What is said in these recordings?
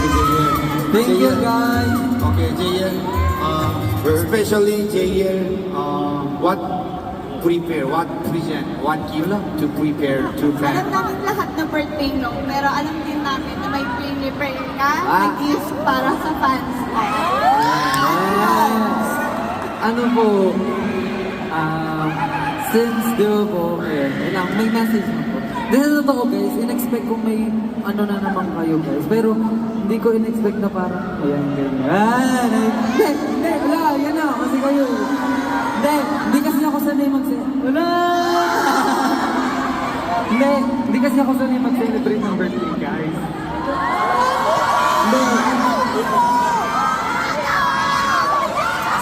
JL. Thank you, JL. guys. Okay, JL. Especially JL, what present, what gift to prepare to Alam fan? namin lahat na birthday no, pero alam din namin na may prepare ka na gifts para sa fans mo. Ano po, since di ba po, may message na po. Dahil totoo guys, in-expect ko may ano na naman kayo guys. Pero hindi ko in-expect na parang, ayan, ganyan. Hindi, wala, yan na, kasi kayo. Hindi kasi ako sanay wala! Hindi kasi ako sanay mag-celebrate ng birthday guys. Hindi.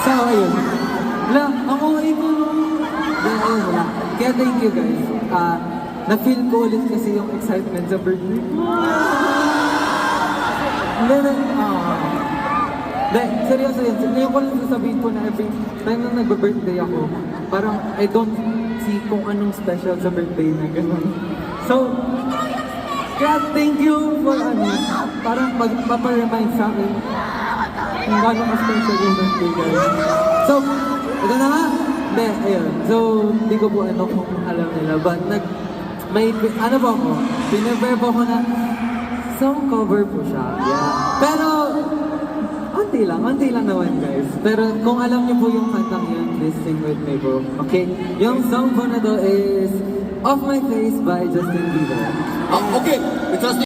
So, ayun. Wala, ang okay ko nung... Ayun, wala. Kaya thank you guys. Na-feel ko ulit kasi yung excitement sa birthday ko. Hindi, seryoso yun. Ngayon ko lang sasabihin ko na every time na nag-birthday ako, parang I don't see kung anong special sa birthday na gano'n. So, kaya thank you for parang magpaparemind sa akin kung gano'n ka-special yung birthday guys. So, ito na nga. Hindi, ayun. So, hindi ko po kung alam nila. But, may, po ako, pinrepare po ako na song cover po siya. Yeah. Pero, konti lang naman guys. Pero kung alam niyo po yung kantang yun, please sing with me po. Okay? Yung song po na to is Off My Face by Justin Bieber. Okay, because